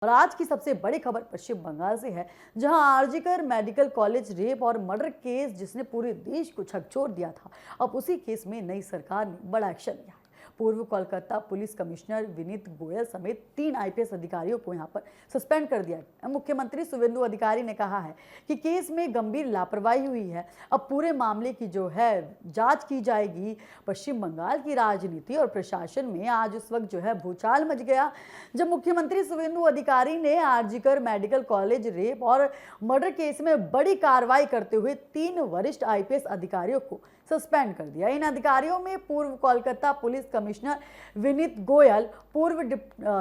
और आज की सबसे बड़ी खबर पश्चिम बंगाल से है, जहां आरजीकर मेडिकल कॉलेज रेप और मर्डर केस जिसने पूरे देश को झकझोर दिया था, अब उसी केस में नई सरकार ने बड़ा एक्शन लिया है। पूर्व कोलकाता पुलिस कमिश्नर विनीत गोयल समेत 3 आईपीएस अधिकारियों को यहां पर सस्पेंड कर दिया गया। मुख्यमंत्री शुवेंदु अधिकारी ने कहा है कि केस में गंभीर लापरवाही हुई है। अब पूरे मामले की जो है जांच की जाएगी। पश्चिम बंगाल की राजनीति और प्रशासन में आज उस वक्त जो है भूचाल मच गया, जब मुख्यमंत्री शुवेंदु अधिकारी ने आरजीकर मेडिकल कॉलेज रेप और मर्डर केस में बड़ी कार्रवाई करते हुए 3 वरिष्ठ आईपीएस अधिकारियों को सस्पेंड कर दिया। इन अधिकारियों में पूर्व कोलकाता पुलिस कमिश्नर विनीत गोयल, पूर्व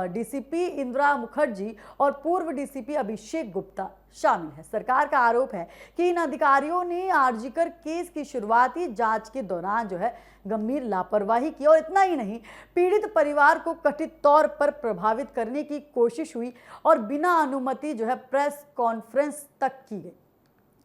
डीसीपी इंदिरा मुखर्जी और पूर्व डीसीपी अभिषेक गुप्ता शामिल है। सरकार का आरोप है कि इन अधिकारियों ने आरजीकर केस की शुरुआती जांच के दौरान जो है गंभीर लापरवाही की, और इतना ही नहीं, पीड़ित परिवार को कथित तौर पर प्रभावित करने की कोशिश हुई और बिना अनुमति जो है प्रेस कॉन्फ्रेंस तक की गई।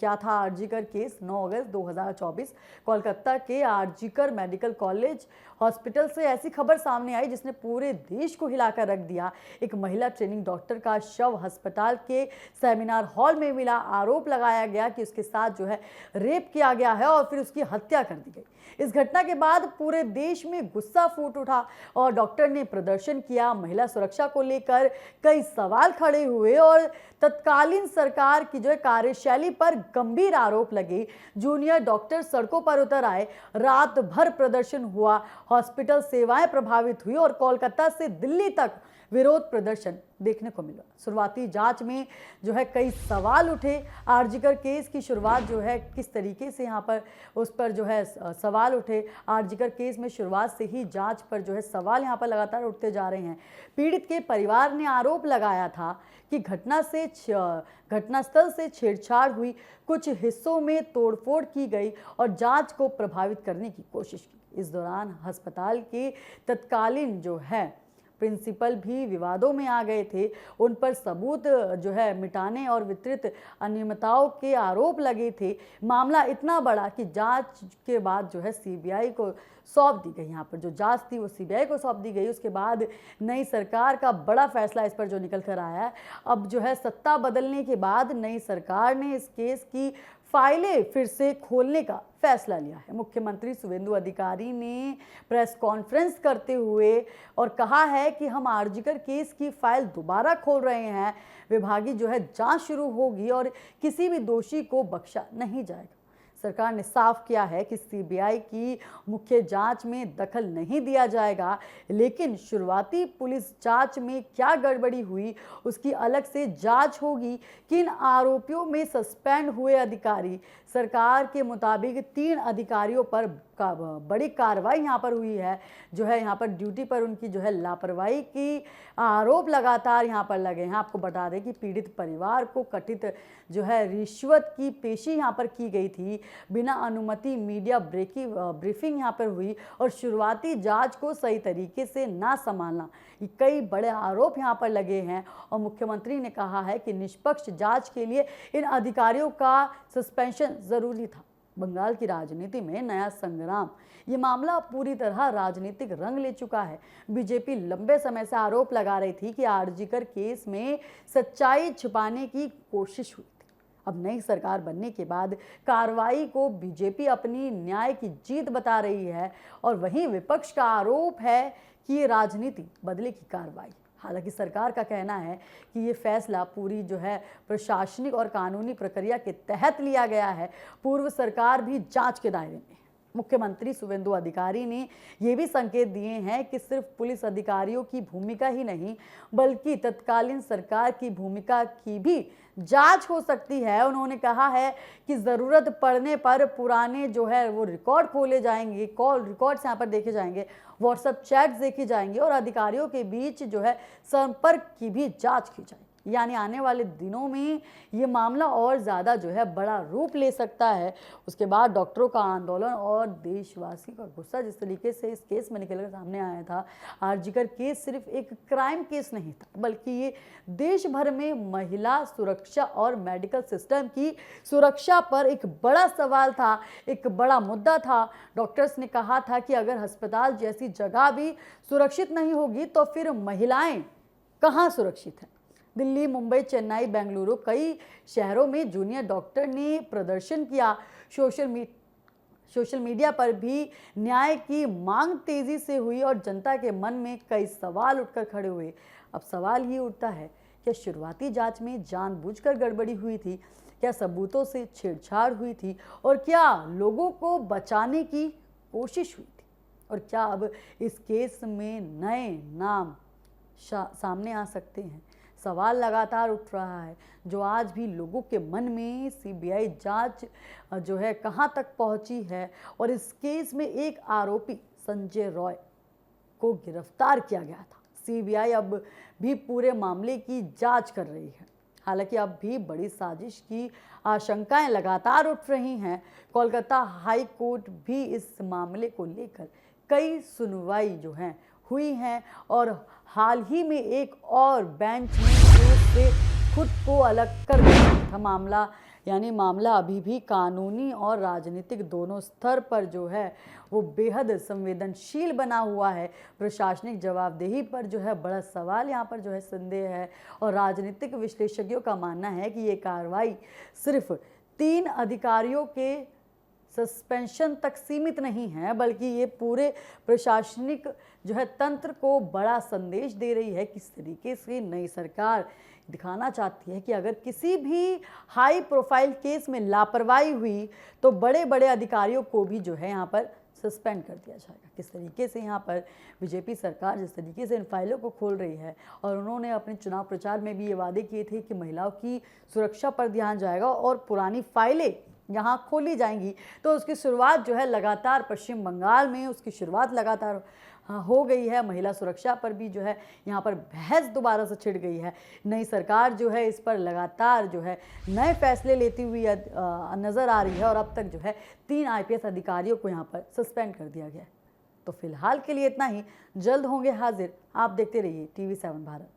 क्या था आरजीकर केस? 9 अगस्त 2024 कोलकाता के आरजीकर मेडिकल कॉलेज हॉस्पिटल से ऐसी खबर सामने आई जिसने पूरे देश को हिलाकर रख दिया। एक महिला ट्रेनिंग डॉक्टर का शव अस्पताल के सेमिनार हॉल में मिला। आरोप लगाया गया कि उसके साथ जो है रेप किया गया है और फिर उसकी हत्या कर दी गई। इस घटना के बाद पूरे देश में गुस्सा फूट उठा और डॉक्टर ने प्रदर्शन किया। महिला सुरक्षा को लेकर कई सवाल खड़े हुए और तत्कालीन सरकार की जो है कार्यशैली पर गंभीर आरोप लगे। जूनियर डॉक्टर सड़कों पर उतर आए, रात भर प्रदर्शन हुआ, हॉस्पिटल सेवाएं प्रभावित हुई और कोलकाता से दिल्ली तक विरोध प्रदर्शन देखने को मिला। शुरुआती जांच में जो है कई सवाल उठे। आरजीकर केस की शुरुआत जो है किस तरीके से यहाँ पर उस पर जो है सवाल उठे। आरजीकर केस में शुरुआत से ही जांच पर जो है सवाल यहाँ पर लगातार उठते जा रहे हैं। पीड़ित के परिवार ने आरोप लगाया था कि घटनास्थल से छेड़छाड़ हुई, कुछ हिस्सों में तोड़फोड़ की गई और जांच को प्रभावित करने की कोशिश की। इस दौरान अस्पताल के तत्कालीन जो है प्रिंसिपल भी विवादों में आ गए थे। उन पर सबूत जो है मिटाने और वितरित अनियमितताओं के आरोप लगे थे। मामला इतना बड़ा कि जांच के बाद जो है सीबीआई को सौंप दी गई। यहाँ पर जो जांच थी वो सीबीआई को सौंप दी गई। उसके बाद नई सरकार का बड़ा फैसला इस पर जो निकल कर आया है। अब जो है सत्ता बदलने के बाद नई सरकार ने इस केस की फाइलें फिर से खोलने का फैसला लिया है। मुख्यमंत्री शुवेंदु अधिकारी ने प्रेस कॉन्फ्रेंस करते हुए और कहा है कि हम आरजीकर केस की फाइल दोबारा खोल रहे हैं। विभागीय जो है जांच शुरू होगी और किसी भी दोषी को बख्शा नहीं जाएगा। सरकार ने साफ किया है कि सीबीआई की मुख्य जांच में दखल नहीं दिया जाएगा, लेकिन शुरुआती पुलिस जांच में क्या गड़बड़ी हुई उसकी अलग से जांच होगी। किन आरोपियों में सस्पेंड हुए अधिकारी? सरकार के मुताबिक 3 अधिकारियों पर बड़ी कार्रवाई यहाँ पर हुई है। जो है यहाँ पर ड्यूटी पर उनकी जो है लापरवाही की आरोप लगातार यहाँ पर लगे हैं। आपको बता दें कि पीड़ित परिवार को कथित जो है रिश्वत की पेशी यहाँ पर की गई थी। बिना अनुमति मीडिया ब्रीफिंग यहाँ पर हुई और शुरुआती जांच को सही तरीके से ना संभालना, ये कई बड़े आरोप यहाँ पर लगे हैं। और मुख्यमंत्री ने कहा है कि निष्पक्ष जांच के लिए इन अधिकारियों का सस्पेंशन जरूरी था। बंगाल की राजनीति में नया संग्राम, ये मामला पूरी तरह राजनीतिक रंग ले चुका है। बीजेपी लंबे समय से आरोप लगा रही थी कि आरजीकर केस में सच्चाई छिपाने की कोशिश हुई थी। अब नई सरकार बनने के बाद कार्रवाई को बीजेपी अपनी न्याय की जीत बता रही है और वहीं विपक्ष का आरोप है कि ये राजनीति बदले की कार्रवाई। हालांकि सरकार का कहना है कि ये फैसला पूरी जो है प्रशासनिक और कानूनी प्रक्रिया के तहत लिया गया है। पूर्व सरकार भी जांच के दायरे में है। मुख्यमंत्री शुवेंदु अधिकारी ने ये भी संकेत दिए हैं कि सिर्फ पुलिस अधिकारियों की भूमिका ही नहीं, बल्कि तत्कालीन सरकार की भूमिका की भी जांच हो सकती है। उन्होंने कहा है कि ज़रूरत पड़ने पर पुराने जो है वो रिकॉर्ड खोले जाएंगे, कॉल रिकॉर्ड्स यहाँ पर देखे जाएंगे, व्हाट्सएप चैट्स देखे जाएंगे और अधिकारियों के बीच जो है संपर्क की भी जांच की जाएगी। यानी आने वाले दिनों में ये मामला और ज़्यादा जो है बड़ा रूप ले सकता है। उसके बाद डॉक्टरों का आंदोलन और देशवासियों का गुस्सा जिस तरीके से इस केस में निकलकर सामने आया था। आरजीकर केस सिर्फ एक क्राइम केस नहीं था, बल्कि ये देश भर में महिला सुरक्षा और मेडिकल सिस्टम की सुरक्षा पर एक बड़ा सवाल था, एक बड़ा मुद्दा था। डॉक्टर्स ने कहा था कि अगर अस्पताल जैसी जगह भी सुरक्षित नहीं होगी तो फिर महिलाएं कहाँ सुरक्षित हैं। दिल्ली, मुंबई, चेन्नई, बेंगलुरु कई शहरों में जूनियर डॉक्टर ने प्रदर्शन किया। सोशल मीडिया पर भी न्याय की मांग तेजी से हुई और जनता के मन में कई सवाल उठकर खड़े हुए। अब सवाल ये उठता है, क्या शुरुआती जांच में जानबूझकर गड़बड़ी हुई थी? क्या सबूतों से छेड़छाड़ हुई थी? और क्या लोगों को बचाने की कोशिश हुई थी? और क्या अब इस केस में नए नाम सामने आ सकते हैं? सवाल लगातार उठ रहा है जो आज भी लोगों के मन में। सीबीआई जांच जो है कहां तक पहुंची है और इस केस में एक आरोपी संजय रॉय को गिरफ्तार किया गया था। सीबीआई अब भी पूरे मामले की जांच कर रही है। हालांकि अब भी बड़ी साजिश की आशंकाएं लगातार उठ रही हैं। कोलकाता हाई कोर्ट भी इस मामले को लेकर कई सुनवाई जो हैं हुई हैं और हाल ही में एक और बेंच ने केस से खुद को अलग कर दिया था। मामला अभी भी कानूनी और राजनीतिक दोनों स्तर पर जो है वो बेहद संवेदनशील बना हुआ है। प्रशासनिक जवाबदेही पर जो है बड़ा सवाल यहाँ पर जो है संदेह है और राजनीतिक विश्लेषज्ञों का मानना है कि ये कार्रवाई सिर्फ 3 अधिकारियों के सस्पेंशन तक सीमित नहीं है, बल्कि ये पूरे प्रशासनिक जो है तंत्र को बड़ा संदेश दे रही है। किस तरीके से नई सरकार दिखाना चाहती है कि अगर किसी भी हाई प्रोफाइल केस में लापरवाही हुई तो बड़े बड़े अधिकारियों को भी जो है यहाँ पर सस्पेंड कर दिया जाएगा। किस तरीके से यहाँ पर बीजेपी सरकार जिस तरीके से इन फाइलों को खोल रही है और उन्होंने अपने चुनाव प्रचार में भी ये वादे किए थे कि महिलाओं की सुरक्षा पर ध्यान जाएगा और पुरानी फाइलें यहाँ खोली जाएंगी, तो उसकी शुरुआत जो है लगातार पश्चिम बंगाल में उसकी शुरुआत लगातार हो गई है। महिला सुरक्षा पर भी जो है यहाँ पर बहस दोबारा से छिड़ गई है। नई सरकार जो है इस पर लगातार जो है नए फैसले लेती हुई नज़र आ रही है और अब तक जो है 3 IPS अधिकारियों को यहाँ पर सस्पेंड कर दिया गया है। तो फिलहाल के लिए इतना ही, जल्द होंगे हाजिर। आप देखते रहिए TV7 भारत।